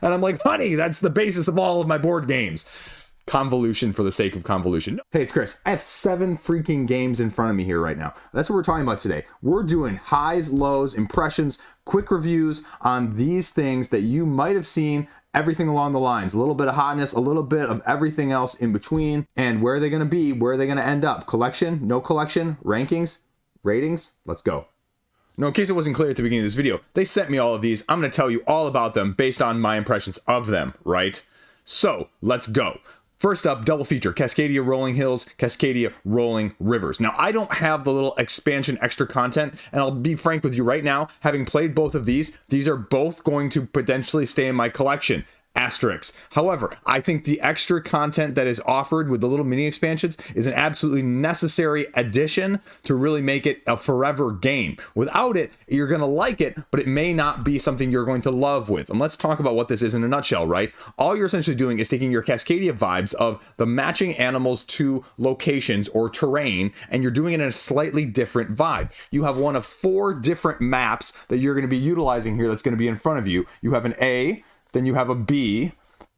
And I'm like, honey, that's the basis of all of my board games. Convolution for the sake of convolution. Hey, it's Chris. I have 7 freaking games in front of me here right now. That's what we're talking about today. We're doing highs, lows, impressions, quick reviews on these things that you might have seen, everything along the lines. A little bit of hotness, a little bit of everything else in between, and where are they going to be, where are they going to end up? Collection, no collection, rankings, ratings? Let's go. Now, in case it wasn't clear at the beginning of this video, they sent me all of these. I'm going to tell you all about them based on my impressions of them, right? So, let's go. First up, double feature, Cascadia Rolling Hills, Cascadia Rolling Rivers. Now, I don't have the little expansion extra content, and I'll be frank with you right now, having played both of these are both going to potentially stay in my collection. Asterisks. However, I think the extra content that is offered with the little mini expansions is an absolutely necessary addition to really make it a forever game. Without it, you're going to like it, but it may not be something you're going to love with. And let's talk about what this is in a nutshell, right? All you're essentially doing is taking your Cascadia vibes of the matching animals to locations or terrain, and you're doing it in a slightly different vibe. You have one of 4 different maps that you're going to be utilizing here that's going to be in front of you. You have an A, then you have a B,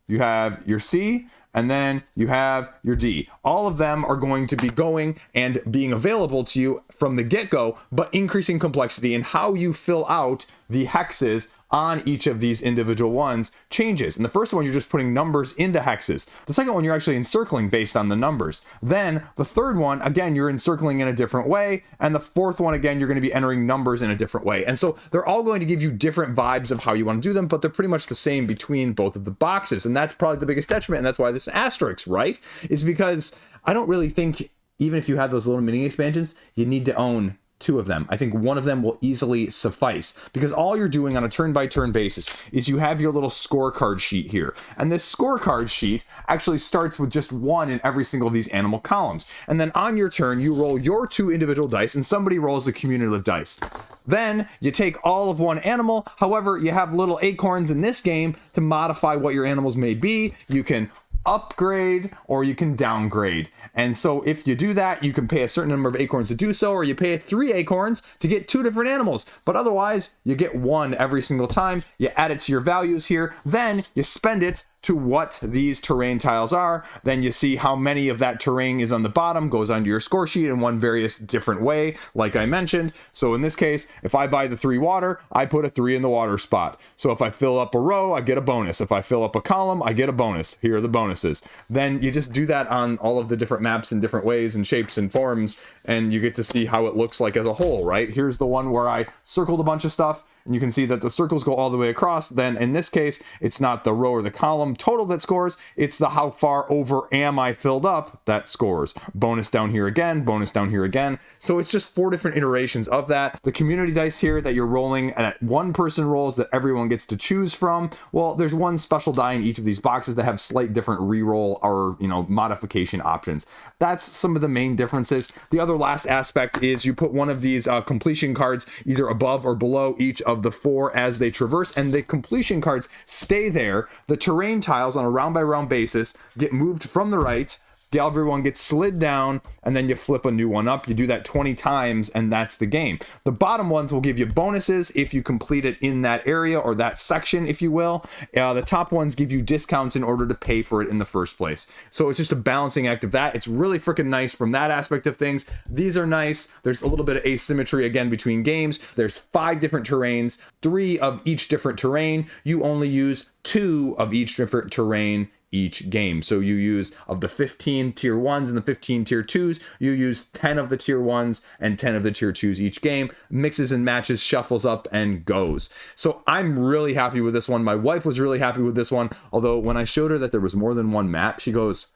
you have your C, and then you have your D. All of them are going to be going and being available to you from the get-go, but increasing complexity in how you fill out the hexes on each of these individual ones changes. And the first one, you're just putting numbers into hexes. The second one, you're actually encircling based on the numbers. Then the third one, again, you're encircling in a different way. And the fourth one, again, you're going to be entering numbers in a different way. And so they're all going to give you different vibes of how you want to do them, but they're pretty much the same between both of the boxes. And that's probably the biggest detriment. And that's why this asterisk, right? Is because I don't really think, even if you have those little mini expansions, you need to own 2 of them. I think one of them will easily suffice, because all you're doing on a turn-by-turn basis is you have your little scorecard sheet here. And this scorecard sheet actually starts with just 1 in every single of these animal columns. And then on your turn, you roll your 2 individual dice, and somebody rolls the cumulative dice. Then you take all of one animal. However, you have little acorns in this game to modify what your animals may be. You can upgrade or you can downgrade. And so if you do that, you can pay a certain number of acorns to do so, or you pay 3 acorns to get 2 different animals. But otherwise, you get 1 every single time. You add it to your values here. Then you spend it to what these terrain tiles are. Then you see how many of that terrain is on the bottom, goes onto your score sheet in one various different way, like I mentioned. So in this case, if I buy the 3 water, I put a 3 in the water spot. So if I fill up a row, I get a bonus. If I fill up a column, I get a bonus. Here are the bonuses. Then you just do that on all of the different maps in different ways and shapes and forms, and you get to see how it looks like as a whole, right? Here's the one where I circled a bunch of stuff, and you can see that the circles go all the way across. Then in this case, it's not the row or the column total that scores, it's the how far over am I filled up that scores. Bonus down here again, bonus down here again. So it's just 4 different iterations of that. The community dice here that you're rolling, and that one person rolls that everyone gets to choose from. Well, there's 1 special die in each of these boxes that have slight different reroll or, modification options. That's some of the main differences. The other last aspect is you put one of these completion cards either above or below each of the 4 as they traverse, and the completion cards stay there. The terrain tiles on a round by round basis get moved from the right, everyone gets slid down, and then you flip a new one up. You do that 20 times, and that's the game. The bottom ones will give you bonuses if you complete it in that area or that section, if you will. The top ones give you discounts in order to pay for it in the first place. So it's just a balancing act of that. It's really freaking nice from that aspect of things. These are nice. There's a little bit of asymmetry again between games. There's 5 different terrains, 3 of each different terrain. You only use 2 of each different terrain each game. So you use, of the 15 tier 1s and the 15 tier 2s, you use 10 of the tier 1s and 10 of the tier 2s each game. Mixes and matches, shuffles up and goes. So I'm really happy with this one. My wife was really happy with this one, although when I showed her that there was more than 1 map, she goes,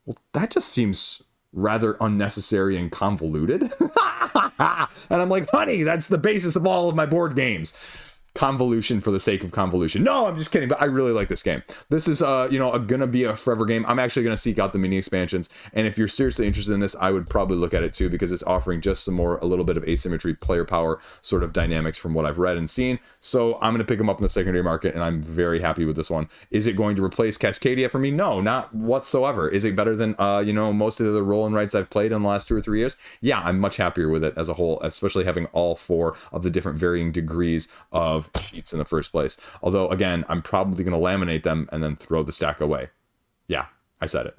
well, that just seems rather unnecessary and convoluted. And I'm like, honey, that's the basis of all of my board games. Convolution for the sake of convolution. No, I'm just kidding, but I really like this game. This is gonna be a forever game. I'm actually gonna seek out the mini expansions, and if you're seriously interested in this, I would probably look at it too, because it's offering just a little bit of asymmetry, player power sort of dynamics from what I've read and seen. So I'm gonna pick them up in the secondary market, and I'm very happy with this one. Is it going to replace Cascadia for me? No, not whatsoever. Is it better than most of the roll and writes I've played in the last 2 or 3 years? Yeah, I'm much happier with it as a whole, especially having all 4 of the different varying degrees of of sheets in the first place. Although, again, I'm probably going to laminate them and then throw the stack away. Yeah, I said it.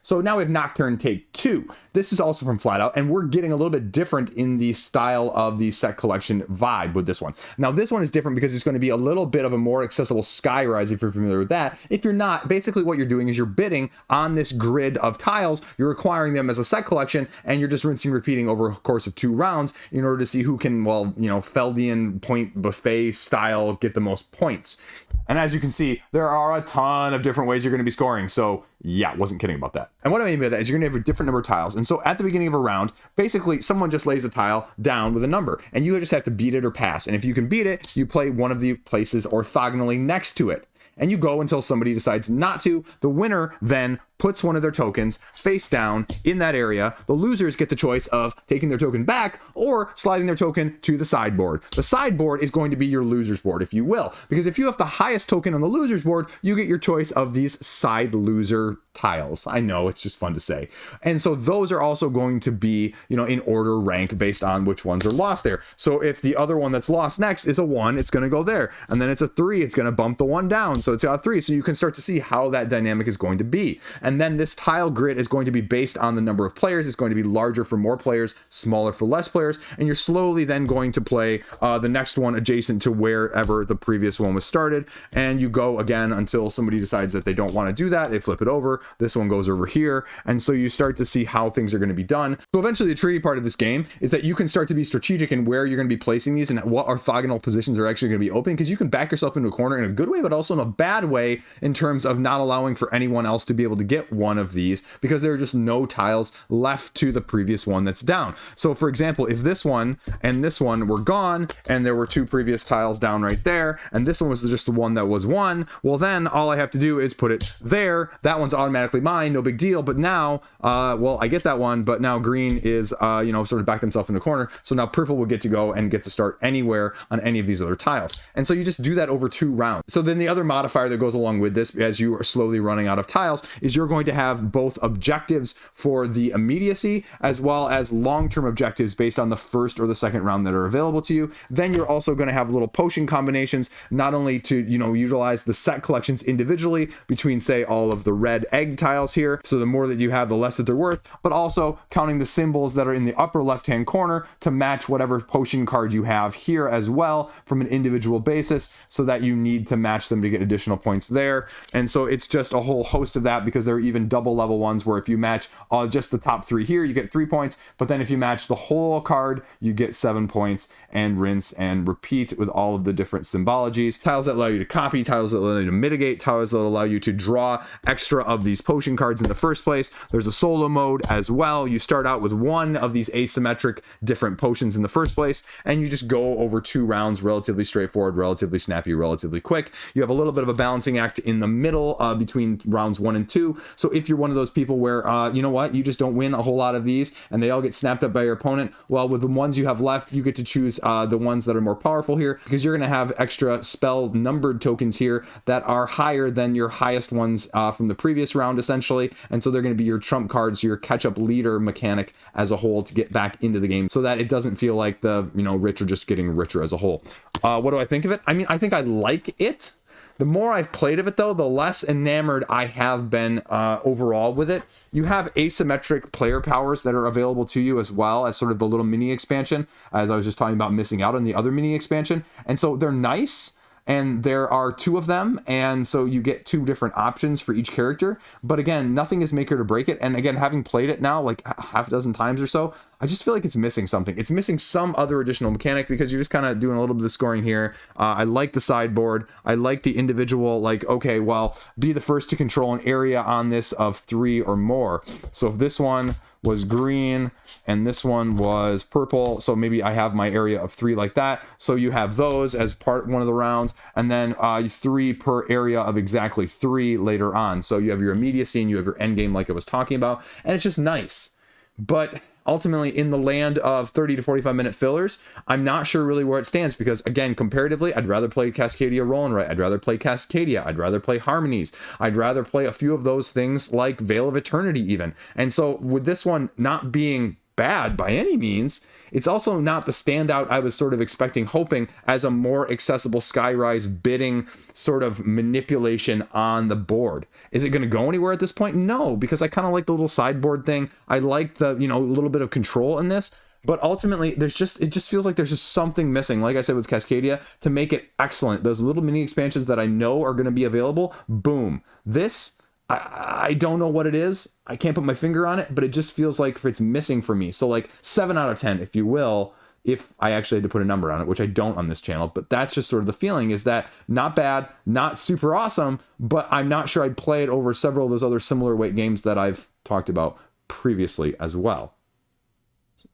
So now we have Nocturne Take 2. This is also from Flatout, and we're getting a little bit different in the style of the set collection vibe with this one. Now, this one is different because it's going to be a little bit of a more accessible skyrise, if you're familiar with that. If you're not, basically what you're doing is you're bidding on this grid of tiles, you're acquiring them as a set collection, and you're just rinsing and repeating over a course of 2 rounds in order to see who can, well, you know, Feldian point buffet style get the most points. And as you can see, there are a ton of different ways you're going to be scoring. So yeah, wasn't kidding about that. And what I mean by that is you're going to have a different number of tiles. And so at the beginning of a round, basically someone just lays a tile down with a number and you just have to beat it or pass. And if you can beat it, you play one of the places orthogonally next to it. And you go until somebody decides not to. The winner then puts one of their tokens face down in that area. The losers get the choice of taking their token back or sliding their token to the sideboard. The sideboard is going to be your loser's board, if you will, because if you have the highest token on the loser's board, you get your choice of these side loser tiles. I know, it's just fun to say. And so those are also going to be, you know, in order rank based on which ones are lost there. So if the other one that's lost next is a 1, it's going to go there. And then it's a 3, it's going to bump the 1 down. So it's got 3. So you can start to see how that dynamic is going to be. And then this tile grid is going to be based on the number of players. It's going to be larger for more players, smaller for less players. And you're slowly then going to play the next one adjacent to wherever the previous one was started. And you go again until somebody decides that they don't want to do that. They flip it over. This one goes over here. And so you start to see how things are going to be done. So eventually the tricky part of this game is that you can start to be strategic in where you're going to be placing these and what orthogonal positions are actually going to be open, because you can back yourself into a corner in a good way, but also in a bad way in terms of not allowing for anyone else to be able to get one of these because there are just no tiles left to the previous one that's down. So for example, if this one and this one were gone and there were 2 previous tiles down right there and this one was just the one that was 1, well then all I have to do is put it there. That one's automatically mine, no big deal. But now well, I get that one, but now green is you know, sort of backed himself in the corner, so now purple will get to go and get to start anywhere on any of these other tiles. And so you just do that over 2 rounds. So then the other modifier that goes along with this as you are slowly running out of tiles is you're going to have both objectives for the immediacy as well as long-term objectives based on the first or the second round that are available to you. Then you're also going to have little potion combinations, not only to, you know, utilize the set collections individually between, say, all of the red egg tiles here, so the more that you have, the less that they're worth, but also counting the symbols that are in the upper left-hand corner to match whatever potion card you have here as well from an individual basis, so that you need to match them to get additional points there. And so it's just a whole host of that, because there are even double level ones where if you match just the top 3 here, you get 3 points, but then if you match the whole card, you get 7 points, and rinse and repeat with all of the different symbologies. Tiles that allow you to copy, tiles that allow you to mitigate, tiles that allow you to draw extra of these potion cards in the first place. There's a solo mode as well. You start out with 1 of these asymmetric different potions in the first place, and you just go over 2 rounds, relatively straightforward, relatively snappy, relatively quick. You have a little bit of a balancing act in the middle between rounds 1 and 2. So if you're one of those people where, you know what, you just don't win a whole lot of these and they all get snapped up by your opponent, well, with the ones you have left, you get to choose the ones that are more powerful here, because you're going to have extra spell numbered tokens here that are higher than your highest ones from the previous round, essentially. And so they're going to be your trump cards, your catch-up leader mechanic as a whole to get back into the game, so that it doesn't feel like the, you know, rich are just getting richer as a whole. What do I think of it? I mean, I think I like it. The more I've played of it, though, the less enamored I have been overall with it. You have asymmetric player powers that are available to you as well as sort of the little mini expansion, as I was just talking about missing out on the other mini expansion. And so they're nice. And there are 2 of them, and so you get 2 different options for each character. But again, nothing is make or to break it. And again, having played it now like half a dozen times or so, I just feel like it's missing something. It's missing some other additional mechanic, because you're just kind of doing a little bit of scoring here. I like the sideboard. I like the individual, like, okay, well, be the first to control an area on this of 3 or more. So if this one was green and this one was purple, so maybe I have my area of 3 like that. So you have those as part 1 of the rounds, and then 3 per area of exactly 3 later on. So you have your immediacy and you have your end game, like I was talking about, and it's just nice. But ultimately, in the land of 30 to 45 minute fillers, I'm not sure really where it stands, because again, comparatively, I'd rather play Cascadia Rolling, right? I'd rather play Cascadia. I'd rather play Harmonies. I'd rather play a few of those things like Veil of Eternity even. And so with this one not being bad by any means, It's also not the standout I was sort of expecting, hoping, as a more accessible Skyrise bidding sort of manipulation on the board. Is it going to go anywhere at this point? No, because I kind of like the little sideboard thing. I like the, you know, little bit of control in this. But ultimately, it just feels like there's just something missing, like I said with Cascadia, to make it excellent. Those little mini expansions that I know are going to be available, boom. This, I don't know what it is. I can't put my finger on it, but it just feels like it's missing for me. So like 7 out of 10, if you will, if I actually had to put a number on it, which I don't on this channel. But that's just sort of the feeling, is that not bad, not super awesome, but I'm not sure I'd play it over several of those other similar weight games that I've talked about previously as well.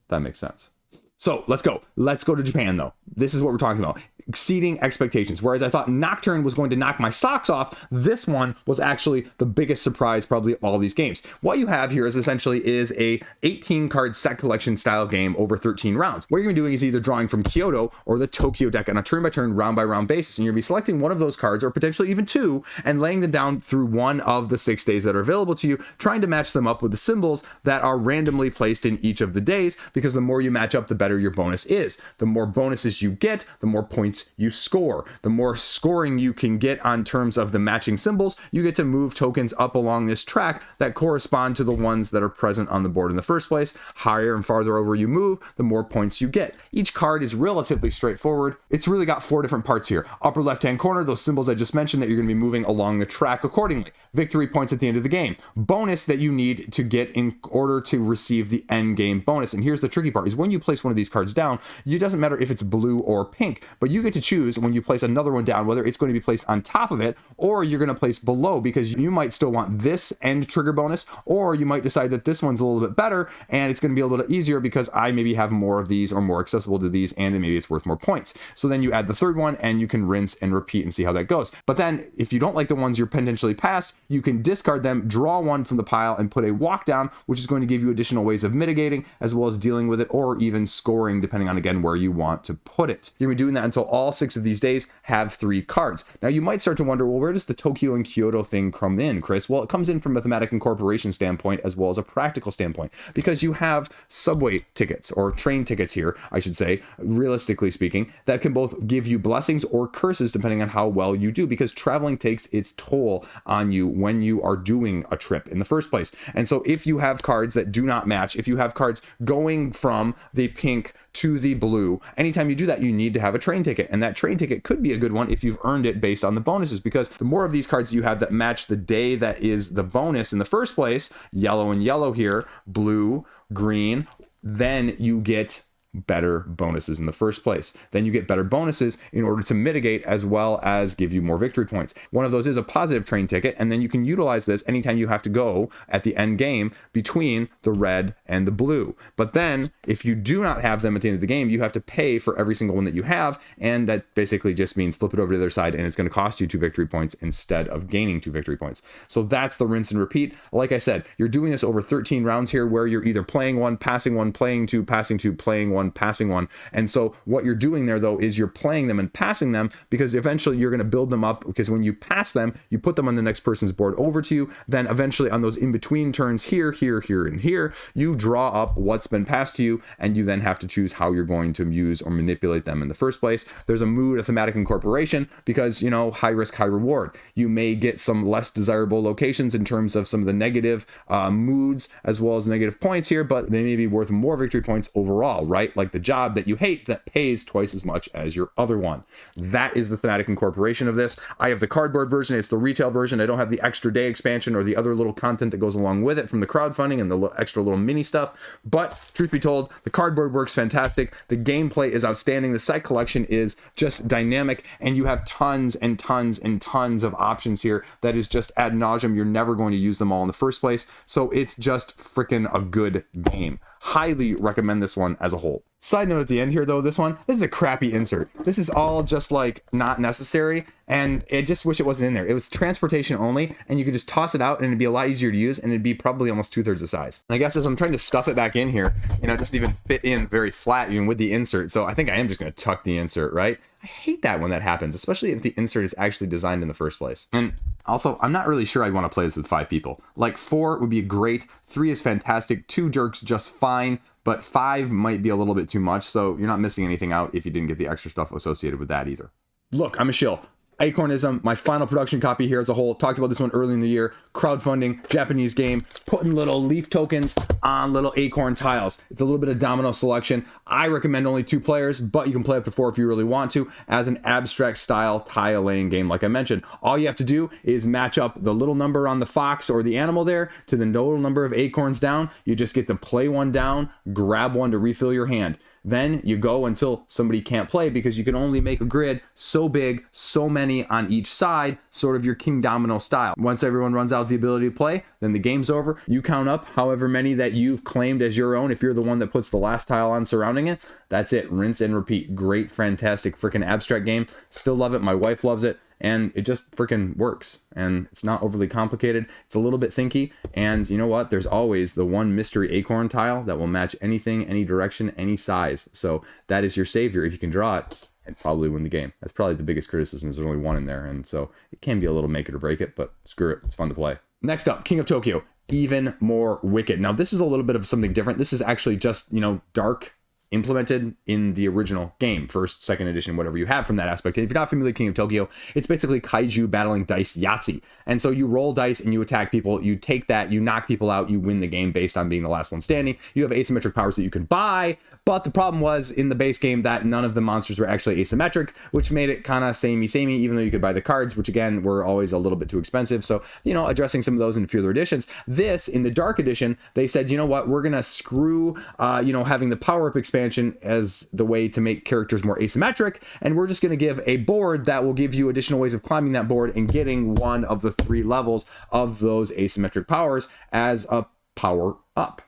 That makes sense. So let's go. Let's go to Japan, though. This is what we're talking about. Exceeding expectations. Whereas I thought Nocturne was going to knock my socks off, this one was actually the biggest surprise probably of all these games. What you have here is essentially a 18 card set collection style game over 13 rounds. What you're gonna be doing is either drawing from Kyoto or the Tokyo deck on a turn by turn, round by round basis. And you're gonna be selecting one of those cards, or potentially even two, and laying them down through one of the 6 days that are available to you, trying to match them up with the symbols that are randomly placed in each of the days, because the more you match up, the better your bonus is. The more bonuses you get, the more points you score. The more scoring you can get on terms of the matching symbols, you get to move tokens up along this track that correspond to the ones that are present on the board in the first place. Higher and farther over you move, the more points you get. Each card is relatively straightforward. It's really got 4 different parts here. Upper left-hand corner, those symbols I just mentioned that you're going to be moving along the track accordingly. Victory points at the end of the game. Bonus that you need to get in order to receive the end game bonus. And here's the tricky part, is when you place one of these cards down, it doesn't matter if it's blue or pink, but you get to choose when you place another one down whether it's going to be placed on top of it or you're going to place below, because you might still want this end trigger bonus, or you might decide that this one's a little bit better and it's going to be a little bit easier because I maybe have more of these or more accessible to these, and maybe it's worth more points. So then you add the third one and you can rinse and repeat and see how that goes. But then if you don't like the ones you're potentially past, you can discard them, draw one from the pile, and put a walk down, which is going to give you additional ways of mitigating as well as dealing with it, or even scoring, depending on, again, where you want to put it. You're going to be doing that until all 6 of these days have 3 cards. Now you might start to wonder, well, where does the Tokyo and Kyoto thing come in, Chris? Well, it comes in from a thematic incorporation standpoint as well as a practical standpoint, because you have subway tickets, or train tickets here, I should say, realistically speaking, that can both give you blessings or curses depending on how well you do, because traveling takes its toll on you when you are doing a trip in the first place. And so if you have cards that do not match, if you have cards going from the pink to the blue, anytime you do that, you need to have a train ticket, and that train ticket could be a good one if you've earned it based on the bonuses, because the more of these cards you have that match the day that is the bonus in the first place, yellow and yellow here, blue, green, then you get better bonuses in the first place. Then you get better bonuses in order to mitigate as well as give you more victory points. One of those is a positive train ticket, and then you can utilize this anytime you have to go at the end game between the red and the blue. But then if you do not have them at the end of the game, you have to pay for every single one that you have, and that basically just means flip it over to the other side, and it's going to cost you 2 victory points instead of gaining 2 victory points. So that's the rinse and repeat. Like I said, you're doing this over 13 rounds here, where you're either playing one, passing one, playing two, passing two, playing one, passing one. And so what you're doing there, though, is you're playing them and passing them, because eventually you're going to build them up, because when you pass them, you put them on the next person's board over to you. Then eventually on those in-between turns here, here, here, and here, you draw up what's been passed to you, and you then have to choose how you're going to use or manipulate them in the first place. There's a mood, a thematic incorporation, because, you know, high risk, high reward. You may get some less desirable locations in terms of some of the negative moods as well as negative points here, but they may be worth more victory points overall, right? Like the job that you hate that pays twice as much as your other one. That is the thematic incorporation of this. I have the cardboard version. It's the retail version. I don't have the extra day expansion or the other little content that goes along with it from the crowdfunding and the extra little mini stuff. But truth be told, the cardboard works fantastic. The gameplay is outstanding. The set collection is just dynamic, and you have tons and tons and tons of options here that is just ad nauseum. You're never going to use them all in the first place. So it's just freaking a good game. Highly recommend this one as a whole. Side note at the end here, though, this is a crappy insert. This is all just like not necessary, and I just wish it wasn't in there. It was transportation only, and you could just toss it out and it'd be a lot easier to use, and it'd be probably almost 2/3 the size. And I guess as I'm trying to stuff it back in here, you know, it doesn't even fit in very flat even with the insert. So I think I am just going to tuck the insert, right? I hate that when that happens, especially if the insert is actually designed in the first place. And also, I'm not really sure I'd want to play this with 5 people. Like 4 would be great, 3 is fantastic, 2 jerks just fine, but 5 might be a little bit too much, so you're not missing anything out if you didn't get the extra stuff associated with that either. Look, I'm a shill. Acornism, my final production copy here as a whole. Talked about this one early in the year. Crowdfunding, Japanese game, putting little leaf tokens on little acorn tiles. It's a little bit of domino selection. I recommend only 2 players, but you can play up to 4 if you really want to, as an abstract style tile laying game like I mentioned. All you have to do is match up the little number on the fox or the animal there to the total number of acorns down. You just get to play one down, grab one to refill your hand. Then you go until somebody can't play, because you can only make a grid so big, so many on each side, sort of your king domino style. Once everyone runs out the ability to play, then the game's over. You count up however many that you've claimed as your own. If you're the one that puts the last tile on surrounding it, that's it. Rinse and repeat. Great, fantastic, freaking abstract game. Still love it. My wife loves it. And it just freaking works, and it's not overly complicated. It's a little bit thinky, and you know what? There's always the one mystery acorn tile that will match anything, any direction, any size. So that is your savior. If you can draw it, and probably win the game. That's probably the biggest criticism, is there's only one in there, and so it can be a little make it or break it, but screw it. It's fun to play. Next up, King of Tokyo. Even more wicked. Now, this is a little bit of something different. This is actually just, dark implemented in the original game, first, second edition, whatever you have from that aspect. And if you're not familiar with King of Tokyo, it's basically kaiju battling dice Yahtzee. And so you roll dice and you attack people, you take that, you knock people out, you win the game based on being the last one standing. You have asymmetric powers that you can buy, but the problem was in the base game that none of the monsters were actually asymmetric, which made it kind of samey, even though you could buy the cards, which again were always a little bit too expensive. So, addressing some of those in further editions. This, in the Dark Edition, they said, you know what, we're going to screw, having the power-up expansion as the way to make characters more asymmetric, and we're just going to give a board that will give you additional ways of climbing that board and getting one of the 3 levels of those asymmetric powers as a power-up.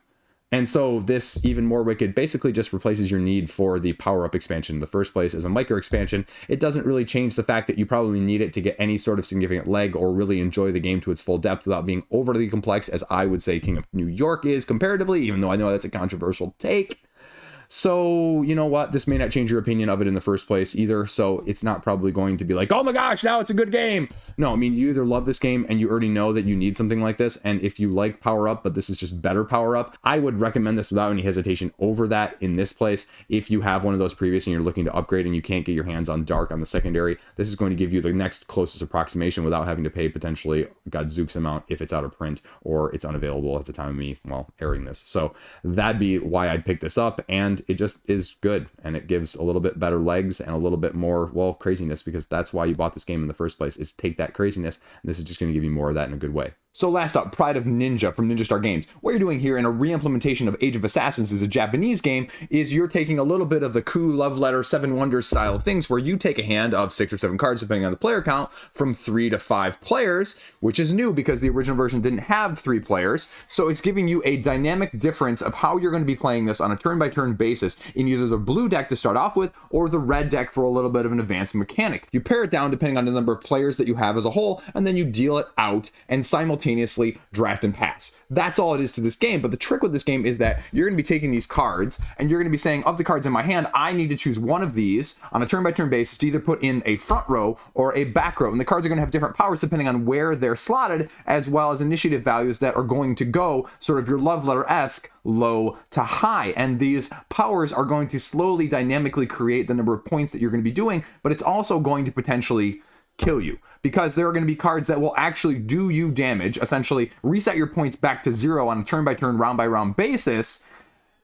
And so this Even More Wicked basically just replaces your need for the power-up expansion in the first place as a micro expansion. It doesn't really change the fact that you probably need it to get any sort of significant leg or really enjoy the game to its full depth without being overly complex, as I would say King of New York is comparatively, even though I know that's a controversial take. So, you know what? This may not change your opinion of it in the first place either. So it's not probably going to be like, oh my gosh, now it's a good game. No, I mean, you either love this game and you already know that you need something like this. And if you like Power Up, but this is just better Power Up, I would recommend this without any hesitation over that in this place. If you have one of those previous and you're looking to upgrade and you can't get your hands on Dark on the secondary, this is going to give you the next closest approximation without having to pay potentially Godzooks amount if it's out of print or it's unavailable at the time of me, airing this. So that'd be why I'd pick this up. And it just is good, and it gives a little bit better legs and a little bit more, craziness, because that's why you bought this game in the first place, is take that craziness, and this is just going to give you more of that in a good way. So last up, Pride of Ninja from Ninja Star Games. What you're doing here in a re-implementation of Age of Assassins as a Japanese game is you're taking a little bit of the Coup, Love Letter, Seven Wonders style of things, where you take a hand of 6 or 7 cards, depending on the player count, from 3 to 5 players, which is new because the original version didn't have 3 players. So it's giving you a dynamic difference of how you're going to be playing this on a turn-by-turn basis in either the blue deck to start off with or the red deck for a little bit of an advanced mechanic. You pare it down depending on the number of players that you have as a whole, and then you deal it out and simultaneously draft and pass. That's all it is to this game. But the trick with this game is that you're going to be taking these cards and you're going to be saying, of the cards in my hand, I need to choose one of these on a turn-by-turn basis to either put in a front row or a back row. And the cards are going to have different powers depending on where they're slotted, as well as initiative values that are going to go sort of your Love Letter-esque low to high. And these powers are going to slowly dynamically create the number of points that you're going to be doing, but it's also going to potentially kill you, because there are going to be cards that will actually do you damage, essentially reset your points back to 0 on a turn-by-turn, round-by-round basis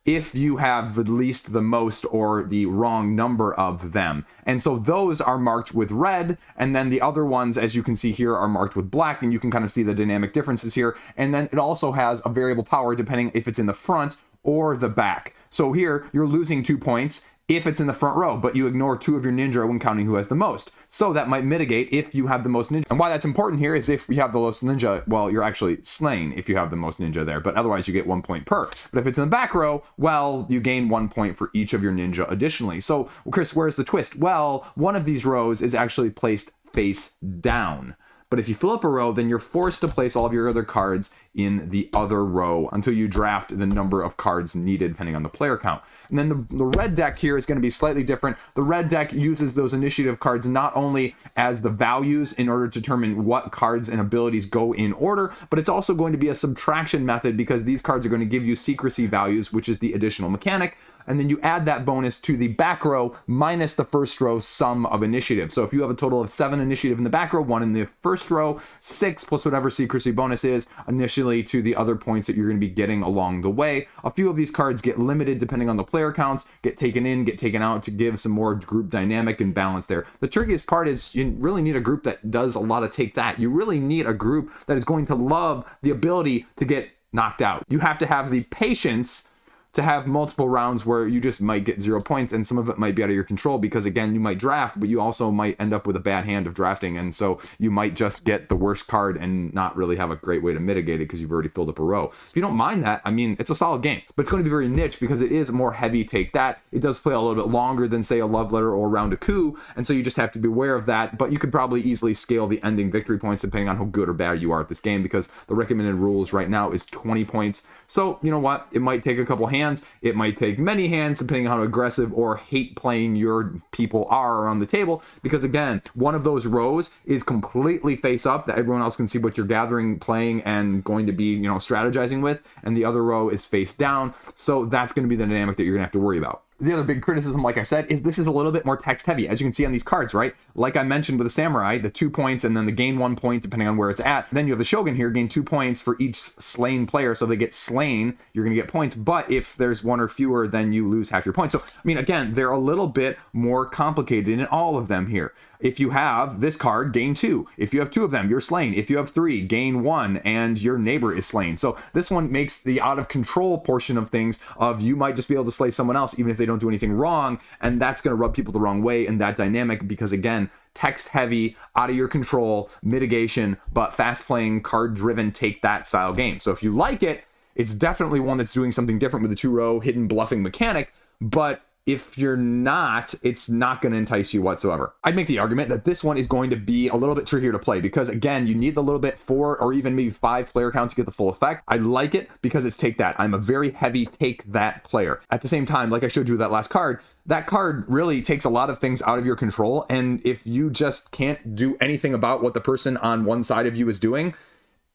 if you have the least, the most, or the wrong number of them. And so those are marked with red, and then the other ones, as you can see here, are marked with black, and you can kind of see the dynamic differences here. And then it also has a variable power depending if it's in the front or the back. So here, you're losing 2 points if it's in the front row, but you ignore 2 of your ninja when counting who has the most. So that might mitigate if you have the most ninja. And why that's important here is if you have the most ninja, well, you're actually slain if you have the most ninja there, but otherwise you get 1 point per. But if it's in the back row, well, you gain 1 point for each of your ninja additionally. So, Chris, where's the twist? Well, one of these rows is actually placed face down, But if you fill up a row, then you're forced to place all of your other cards in the other row until you draft the number of cards needed, depending on the player count. And then the red deck here is going to be slightly different. The red deck uses those initiative cards not only as the values in order to determine what cards and abilities go in order, but it's also going to be a subtraction method because these cards are going to give you secrecy values, which is the additional mechanic. And then you add that bonus to the back row minus the first row sum of initiative. So if you have a total of 7 initiative in the back row, 1 in the first row, 6 plus whatever secrecy bonus is initially to the other points that you're going to be getting along the way. A few of these cards get limited depending on the player counts, get taken in, get taken out to give some more group dynamic and balance there. The trickiest part is you really need a group that does a lot of take that. You really need a group that is going to love the ability to get knocked out. You have to have the patience to have multiple rounds where you just might get 0 points, and some of it might be out of your control because, again, you might draft, but you also might end up with a bad hand of drafting, and so you might just get the worst card and not really have a great way to mitigate it because you've already filled up a row. If you don't mind that, I mean, it's a solid game, but it's going to be very niche because it is more heavy take that. It does play a little bit longer than, say, a love letter or round a coup, and so you just have to be aware of that, but you could probably easily scale the ending victory points depending on how good or bad you are at this game because the recommended rules right now is 20 points. So, you know what? It might take a couple hands. It might take many hands depending on how aggressive or hate playing your people are around the table because, again, one of those rows is completely face up that everyone else can see what you're gathering, playing, and going to be, strategizing with, and the other row is face down. So that's going to be the dynamic that you're going to have to worry about. The other big criticism, like I said, is this is a little bit more text heavy, as you can see on these cards, right? Like I mentioned with the samurai, the 2 points and then the gain 1 point depending on where it's at. Then you have the shogun here, gain 2 points for each slain player. So they get slain, you're going to get points. But if there's 1 or fewer, then you lose half your points. So, I mean, again, they're a little bit more complicated in all of them here. If you have this card, gain 2. If you have 2 of them, you're slain. If you have 3, gain 1, and your neighbor is slain. So this one makes the out of control portion of things of you might just be able to slay someone else even if they don't do anything wrong, and that's going to rub people the wrong way in that dynamic because, again, text heavy, out of your control, mitigation, but fast playing, card driven, take that style game. So if you like it, it's definitely one that's doing something different with the 2-row hidden bluffing mechanic, but if you're not, it's not going to entice you whatsoever. I'd make the argument that this one is going to be a little bit trickier to play because, again, you need the little bit 4 or even maybe 5 player count to get the full effect. I like it because it's take that. I'm a very heavy take that player. At the same time, like I showed you with that card really takes a lot of things out of your control, and if you just can't do anything about what the person on one side of you is doing,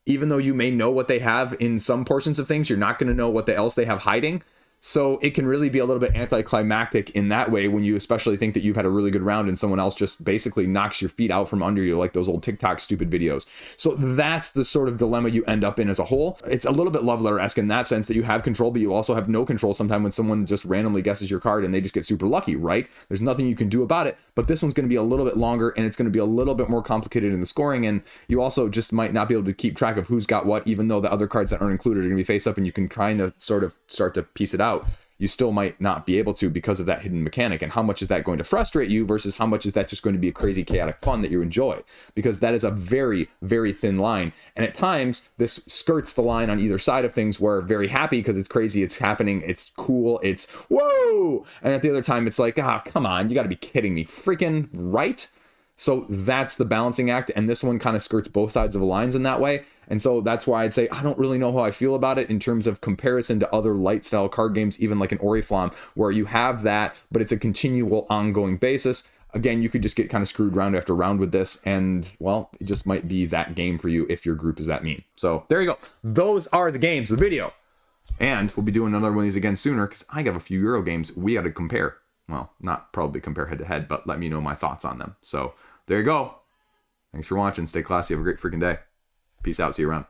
even though you may know what they have in some portions of things, you're not going to know what else they have hiding. So it can really be a little bit anticlimactic in that way when you especially think that you've had a really good round and someone else just basically knocks your feet out from under you like those old TikTok stupid videos. So that's the sort of dilemma you end up in as a whole. It's a little bit love letter-esque in that sense that you have control, but you also have no control sometimes when someone just randomly guesses your card and they just get super lucky, right? There's nothing you can do about it, but this one's going to be a little bit longer and it's going to be a little bit more complicated in the scoring, and you also just might not be able to keep track of who's got what, even though the other cards that aren't included are going to be face up and you can kind of sort of start to piece it out. You still might not be able to because of that hidden mechanic, and how much is that going to frustrate you versus how much is that just going to be a crazy chaotic fun that you enjoy, because that is a very, very thin line, and at times this skirts the line on either side of things where very happy because it's crazy, it's happening, it's cool, it's whoa, and at the other time it's like, come on, you got to be kidding me, freaking right? So that's the balancing act, and this one kind of skirts both sides of the lines in that way. And so that's why I'd say I don't really know how I feel about it in terms of comparison to other light style card games, even like an Oriflamme, where you have that, but it's a continual ongoing basis. Again, you could just get kind of screwed round after round with this, and well, it just might be that game for you if your group is that mean. So there you go. Those are the games, the video. And we'll be doing another one of these again sooner because I have a few Euro games we got to compare. Well, not probably compare head to head, but let me know my thoughts on them. So there you go. Thanks for watching. Stay classy. Have a great freaking day. Peace out. See you around.